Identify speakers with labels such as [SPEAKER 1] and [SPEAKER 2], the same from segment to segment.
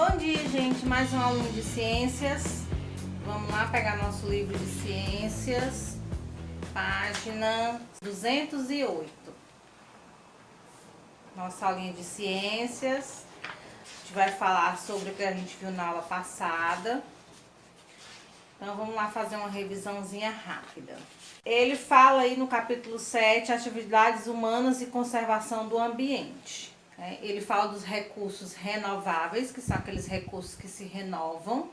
[SPEAKER 1] Bom dia, gente. Mais uma aulinha de ciências. Vamos lá pegar nosso livro de ciências, página 208. Nossa aulinha de ciências. A gente vai falar sobre o que a gente viu na aula passada. Então vamos lá fazer uma revisãozinha rápida. Ele fala aí no capítulo 7, atividades humanas e conservação do ambiente. Ele fala dos recursos renováveis, que são aqueles recursos que se renovam,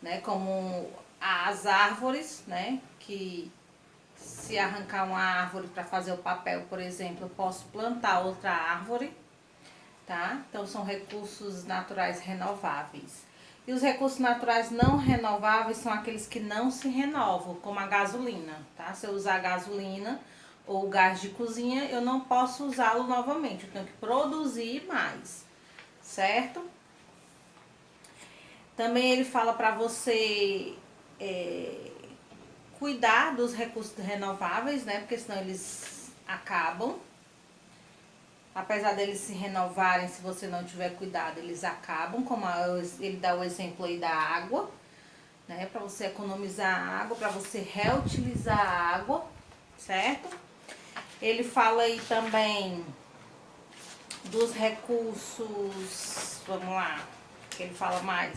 [SPEAKER 1] né, como as árvores, né, que se arrancar uma árvore para fazer o papel, por exemplo, eu posso plantar outra árvore, tá? Então são recursos naturais renováveis. E os recursos naturais não renováveis são aqueles que não se renovam, como a gasolina, tá? Se eu usar gasolina ou gás de cozinha, eu não posso usá-lo novamente, eu tenho que produzir mais, certo? Também ele fala para você cuidar dos recursos renováveis, né? Porque senão eles acabam. Apesar deles se renovarem, se você não tiver cuidado, eles acabam, como ele dá o exemplo aí da água, né? Para você economizar água, para você reutilizar a água, certo? Ele fala aí também dos recursos, vamos lá, que ele fala mais.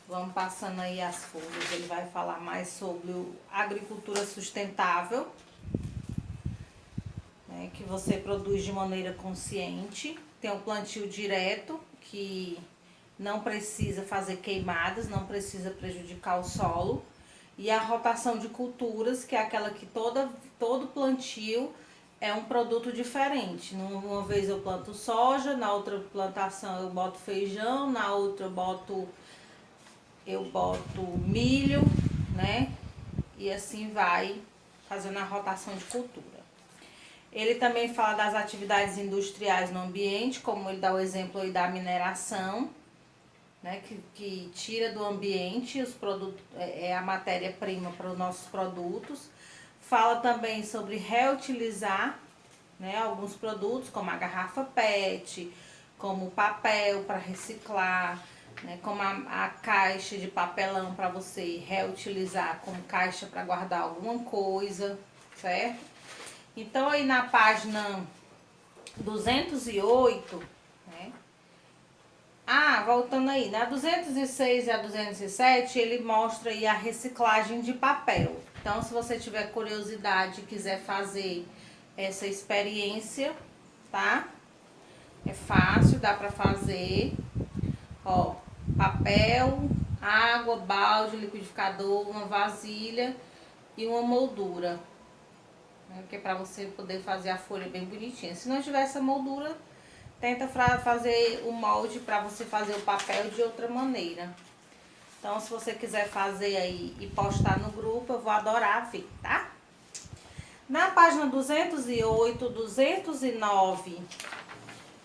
[SPEAKER 1] Vamos passando aí as folhas, ele vai falar mais sobre a agricultura sustentável, né, que você produz de maneira consciente. Tem o plantio direto, que não precisa fazer queimadas, não precisa prejudicar o solo. E a rotação de culturas, que é aquela que todo plantio é um produto diferente. Uma vez eu planto soja, na outra plantação eu boto feijão, na outra eu boto milho, né? E assim vai fazendo a rotação de cultura. Ele também fala das atividades industriais no ambiente, como ele dá o exemplo aí da mineração, né, que tira do ambiente os produtos, é a matéria-prima para os nossos produtos. Fala também sobre reutilizar, né, alguns produtos, como a garrafa PET, como o papel para reciclar, né, como a caixa de papelão para você reutilizar como caixa para guardar alguma coisa, certo? Então aí na página 208, né? Voltando aí, na 206 e a 207, ele mostra aí a reciclagem de papel. Então, se você tiver curiosidade e quiser fazer essa experiência, tá? É fácil, dá pra fazer. Ó, papel, água, balde, liquidificador, uma vasilha e uma moldura. Que é pra você poder fazer a folha bem bonitinha. Se não tiver essa moldura, tenta fazer o molde para você fazer o papel de outra maneira. Então, se você quiser fazer aí e postar no grupo, eu vou adorar ver, tá? Na página 208, 209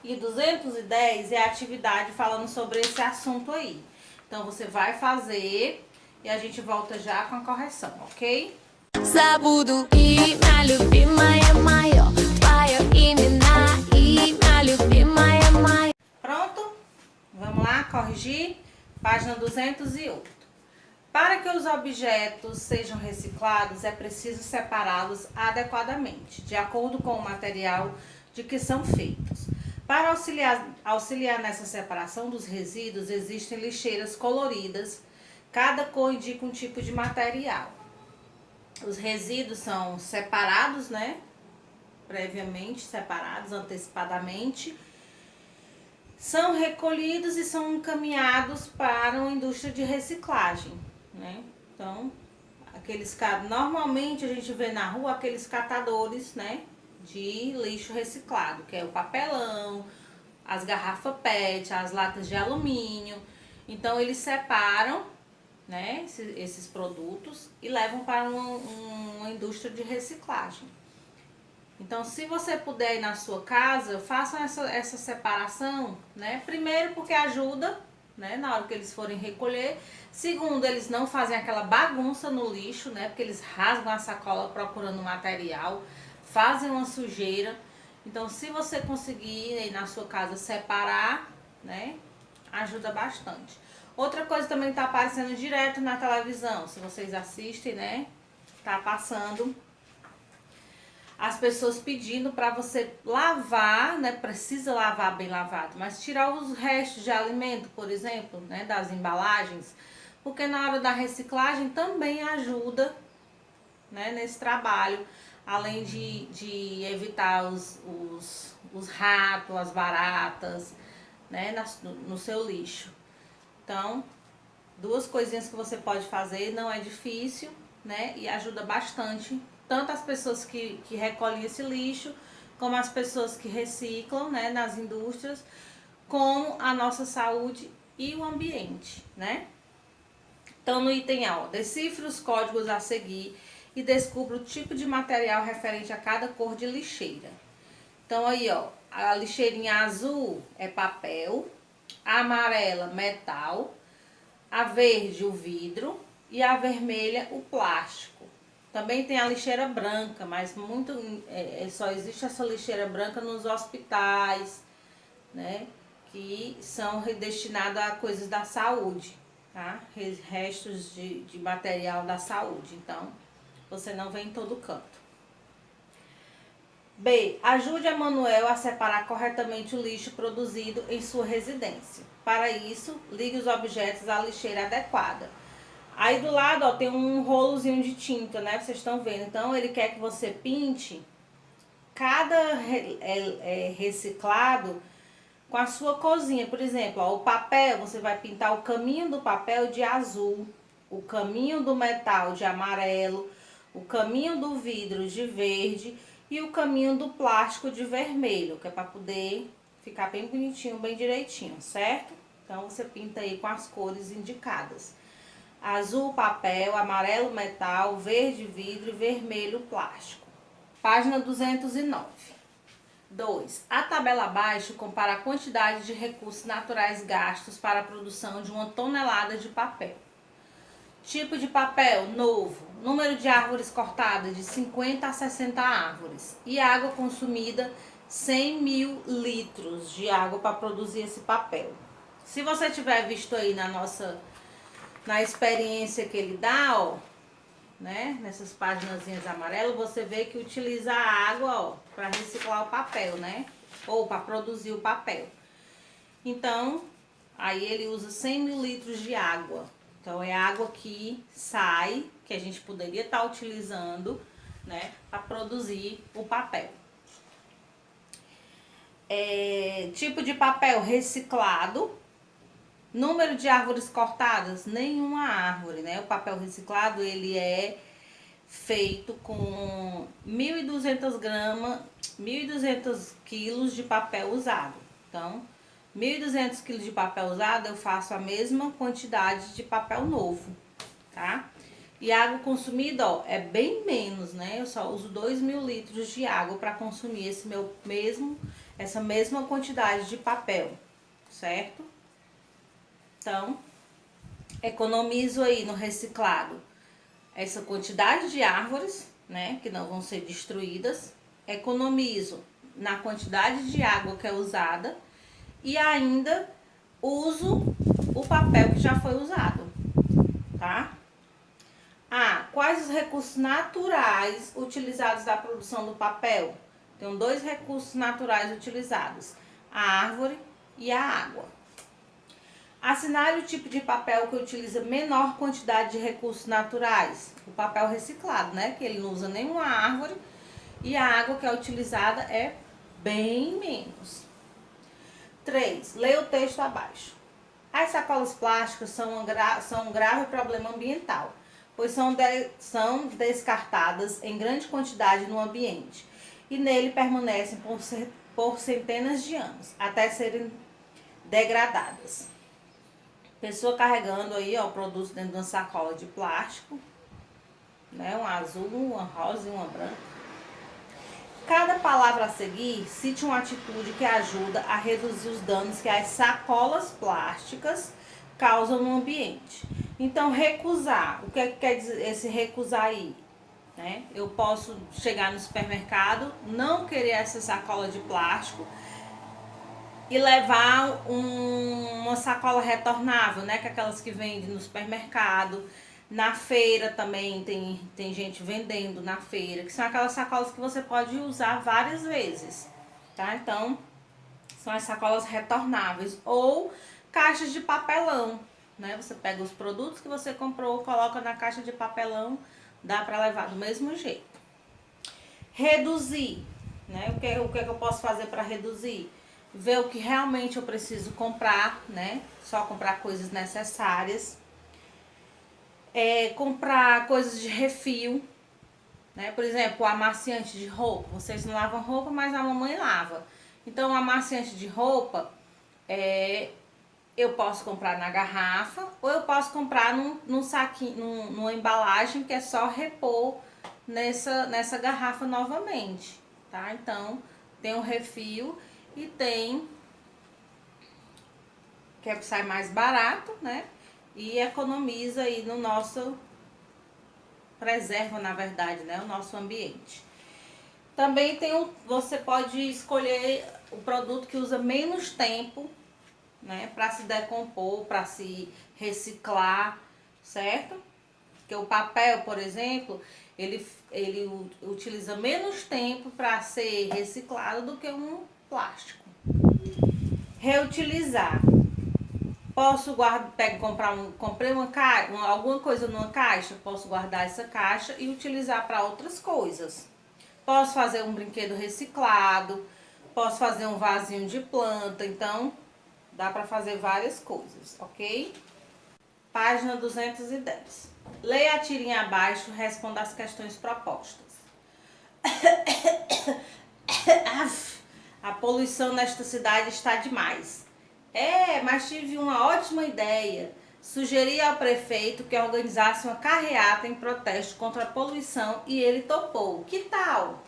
[SPEAKER 1] e 210 é a atividade falando sobre esse assunto aí. Então, você vai fazer e a gente volta já com a correção, ok?
[SPEAKER 2] Забуду имя, любимая моё, твое имя имя, любимая моё.
[SPEAKER 1] Pronto? Vamos lá, corrigir? Página 208. Para que os objetos sejam reciclados, é preciso separá-los adequadamente, de acordo com o material de que são feitos. Para auxiliar nessa separação dos resíduos, existem lixeiras coloridas, cada cor indica um tipo de material. Os resíduos são separados, né? Previamente separados, antecipadamente. São recolhidos e são encaminhados para uma indústria de reciclagem, né? Então, normalmente a gente vê na rua aqueles catadores, né? De lixo reciclado, que é o papelão, as garrafas PET, as latas de alumínio. Então, eles separam, né, esses produtos e levam para uma indústria de reciclagem. Então, se você puder ir na sua casa, façam essa separação, né? Primeiro, porque ajuda, né, na hora que eles forem recolher. Segundo, eles não fazem aquela bagunça no lixo, né? Porque eles rasgam a sacola procurando material, fazem uma sujeira. Então, se você conseguir aí na sua casa separar, né, ajuda bastante. Outra coisa também tá aparecendo direto na televisão, se vocês assistem, né, tá passando as pessoas pedindo para você lavar, né, precisa lavar bem lavado, mas tirar os restos de alimento, por exemplo, né, das embalagens, porque na hora da reciclagem também ajuda, né, nesse trabalho, além de evitar os ratos, as baratas, né, no seu lixo. Então, duas coisinhas que você pode fazer, não é difícil, né, e ajuda bastante, tanto as pessoas que recolhem esse lixo, como as pessoas que reciclam, né, nas indústrias, como a nossa saúde e o ambiente, né. Então, no item A, ó, decifre os códigos a seguir e descubra o tipo de material referente a cada cor de lixeira. Então, aí, ó, a lixeirinha azul é papel, a amarela, metal, a verde, o vidro e a vermelha, o plástico. Também tem a lixeira branca, mas só existe essa lixeira branca nos hospitais, né, que são destinados a coisas da saúde, tá? Restos de material da saúde. Então, você não vê em todo canto. B. Ajude a Manuel a separar corretamente o lixo produzido em sua residência. Para isso, ligue os objetos à lixeira adequada. Aí do lado, ó, tem um rolozinho de tinta, né? Vocês estão vendo. Então, ele quer que você pinte cada reciclado com a sua corzinha. Por exemplo, ó, o papel, você vai pintar o caminho do papel de azul, o caminho do metal de amarelo, o caminho do vidro de verde e o caminho do plástico de vermelho, que é para poder ficar bem bonitinho, bem direitinho, certo? Então, você pinta aí com as cores indicadas. Azul, papel, amarelo, metal, verde, vidro e vermelho, plástico. Página 209. 2. A tabela abaixo compara a quantidade de recursos naturais gastos para a produção de 1 tonelada de papel. Tipo de papel, novo. Número de árvores cortadas, de 50 a 60 árvores. E água consumida, 100 mil litros de água para produzir esse papel. Se você tiver visto aí na experiência que ele dá, ó, né, nessas paginazinhas amarelas, você vê que utiliza a água, ó, para reciclar o papel, né, ou para produzir o papel. Então, aí ele usa 100 mil litros de água. Então, é água que sai, que a gente poderia estar utilizando, né, para produzir o papel. Tipo de papel reciclado. Número de árvores cortadas, nenhuma árvore, né? O papel reciclado, ele é feito com 1.200 gramas, 1.200 quilos de papel usado. Então, 1.200 quilos de papel usado, eu faço a mesma quantidade de papel novo, tá? E a água consumida, ó, é bem menos, né? Eu só uso 2.000 litros de água para consumir essa mesma quantidade de papel, certo? Então, economizo aí no reciclado essa quantidade de árvores, né, que não vão ser destruídas. Economizo na quantidade de água que é usada e ainda uso o papel que já foi usado, tá? Quais os recursos naturais utilizados na produção do papel? Tem 2 recursos naturais utilizados, a árvore e a água. Assinale o tipo de papel que utiliza menor quantidade de recursos naturais. O papel reciclado, né? Que ele não usa nenhuma árvore e a água que é utilizada é bem menos. 3. Leia o texto abaixo. As sacolas plásticas são um grave problema ambiental, pois são descartadas em grande quantidade no ambiente e nele permanecem por centenas de anos, até serem degradadas. Pessoa carregando aí, ó, produtos dentro de uma sacola de plástico, né? Um azul, uma rosa e uma branca. Cada palavra a seguir, cite uma atitude que ajuda a reduzir os danos que as sacolas plásticas causam no ambiente. Então, recusar. O que é que quer dizer esse recusar aí? né? Eu posso chegar no supermercado, não querer essa sacola de plástico e levar uma sacola retornável, né? Que é aquelas que vendem no supermercado. Na feira também tem gente vendendo na feira, que são aquelas sacolas que você pode usar várias vezes, tá? Então, são as sacolas retornáveis ou caixas de papelão, né? Você pega os produtos que você comprou, coloca na caixa de papelão, dá para levar do mesmo jeito. Reduzir, né? O que eu posso fazer para reduzir? Ver o que realmente eu preciso comprar, né? Só comprar coisas necessárias. Comprar coisas de refil, né? Por exemplo, o amaciante de roupa. Vocês não lavam roupa, mas a mamãe lava. Então, o amaciante de roupa, eu posso comprar na garrafa ou eu posso comprar num saquinho, numa embalagem que é só repor nessa garrafa novamente, tá? Então, tem o refil e tem que sai mais barato, né? E economiza aí no nosso, preserva na verdade, né? O nosso ambiente. Também você pode escolher o produto que usa menos tempo, né? Para se decompor, para se reciclar, certo? Porque o papel, por exemplo, ele utiliza menos tempo para ser reciclado do que um plástico. Reutilizar. Posso comprei alguma coisa numa caixa, posso guardar essa caixa e utilizar para outras coisas. Posso fazer um brinquedo reciclado, posso fazer um vasinho de planta, então dá para fazer várias coisas, ok? Página 210. Leia a tirinha abaixo, responda as questões propostas. A poluição nesta cidade está demais. Mas tive uma ótima ideia. Sugeri ao prefeito que organizasse uma carreata em protesto contra a poluição e ele topou. Que tal?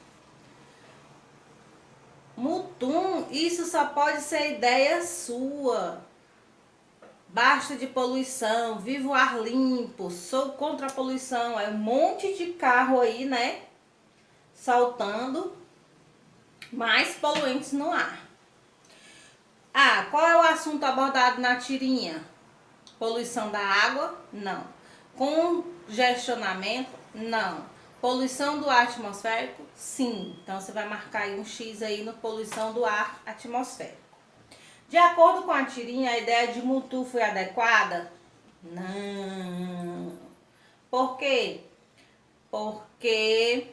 [SPEAKER 1] Mutum, isso só pode ser ideia sua. Basta de poluição, viva o ar limpo, sou contra a poluição. É um monte de carro aí, né? Soltando mais poluentes no ar. Qual é o assunto abordado na tirinha? Poluição da água? Não. Congestionamento? Não. Poluição do ar atmosférico? Sim. Então, você vai marcar aí um X aí no poluição do ar atmosférico. De acordo com a tirinha, a ideia de Mutum foi adequada? Não. Por quê? Porque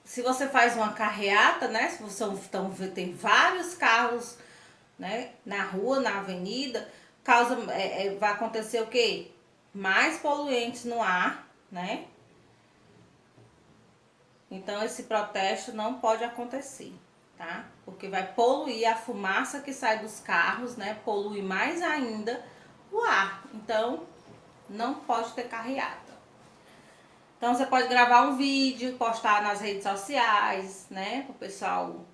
[SPEAKER 1] se você faz uma carreata, né? Se você tem vários carros, né, na rua, na avenida, vai acontecer o quê? Mais poluentes no ar, né? Então, esse protesto não pode acontecer, tá? Porque vai poluir a fumaça que sai dos carros, né? Polui mais ainda o ar. Então, não pode ter carreata. Então, você pode gravar um vídeo, postar nas redes sociais, né? Para o pessoal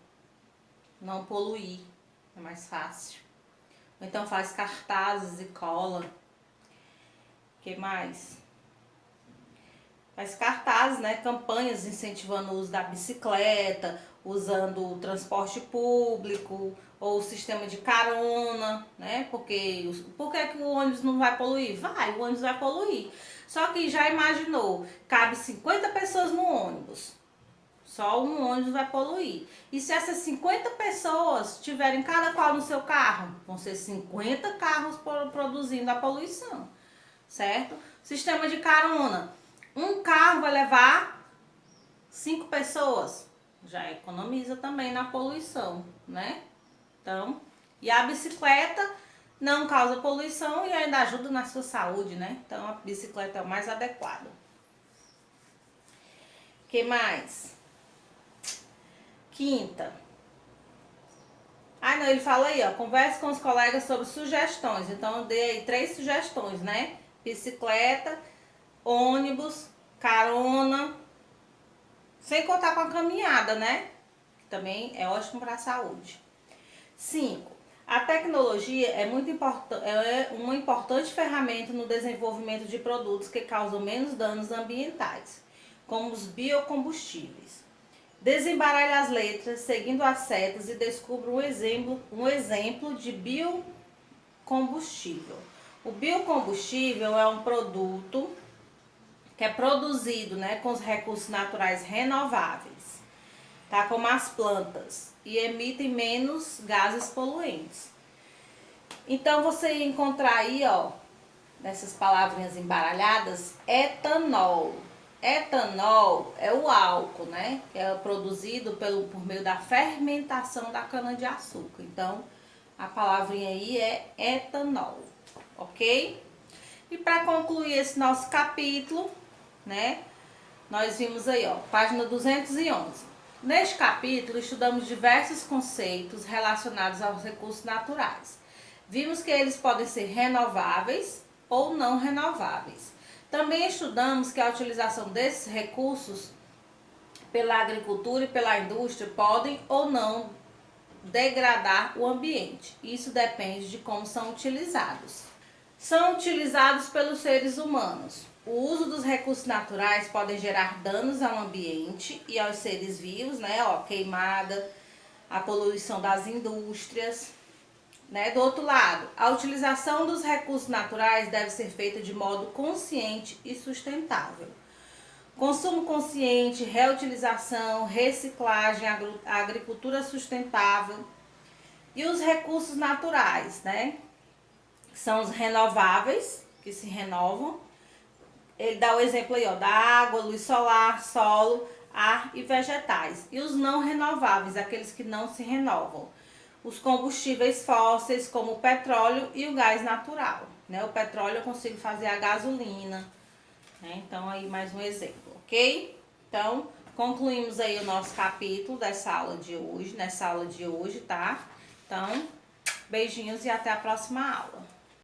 [SPEAKER 1] não poluir. É mais fácil. Ou então faz cartazes e cola. O que mais? Faz cartazes, né? Campanhas incentivando o uso da bicicleta, usando o transporte público ou o sistema de carona, né? Por que o ônibus não vai poluir? O ônibus vai poluir. Só que já imaginou, cabe 50 pessoas no ônibus. Só um ônibus vai poluir. E se essas 50 pessoas tiverem cada qual no seu carro, vão ser 50 carros produzindo a poluição, certo? Sistema de carona. Um carro vai levar 5 pessoas. Já economiza também na poluição, né? Então, e a bicicleta não causa poluição e ainda ajuda na sua saúde, né? Então, a bicicleta é o mais adequado. O que mais? Quinta. Não, ele fala aí, ó, converse com os colegas sobre sugestões. Então, eu dei aí 3 sugestões, né? Bicicleta, ônibus, carona, sem contar com a caminhada, né? Também é ótimo para a saúde. 5. A tecnologia é uma importante ferramenta no desenvolvimento de produtos que causam menos danos ambientais. como os biocombustíveis. Desembaralhe as letras, seguindo as setas e descubra um exemplo de biocombustível. O biocombustível é um produto que é produzido, né, com os recursos naturais renováveis, tá? Como as plantas, e emitem menos gases poluentes. Então, você ia encontrar aí, ó, nessas palavrinhas embaralhadas, etanol. Etanol é o álcool, né? Que é produzido por meio da fermentação da cana-de-açúcar. Então, a palavrinha aí é etanol, ok? E para concluir esse nosso capítulo, né? Nós vimos aí, ó, página 211. Neste capítulo, estudamos diversos conceitos relacionados aos recursos naturais. Vimos que eles podem ser renováveis ou não renováveis. Também estudamos que a utilização desses recursos pela agricultura e pela indústria podem ou não degradar o ambiente. Isso depende de como são utilizados. São utilizados pelos seres humanos. O uso dos recursos naturais pode gerar danos ao ambiente e aos seres vivos, né? Ó, queimada, a poluição das indústrias. Né? Do outro lado, a utilização dos recursos naturais deve ser feita de modo consciente e sustentável. Consumo consciente, reutilização, reciclagem, agricultura sustentável e os recursos naturais, né? São os renováveis, que se renovam. Ele dá o exemplo aí, ó, da água, luz solar, solo, ar e vegetais. E os não renováveis, aqueles que não se renovam. Os combustíveis fósseis, como o petróleo e o gás natural, né? O petróleo eu consigo fazer a gasolina, né? Então, aí mais um exemplo, ok? Então, concluímos aí o nosso capítulo nessa aula de hoje, tá? Então, beijinhos e até a próxima aula.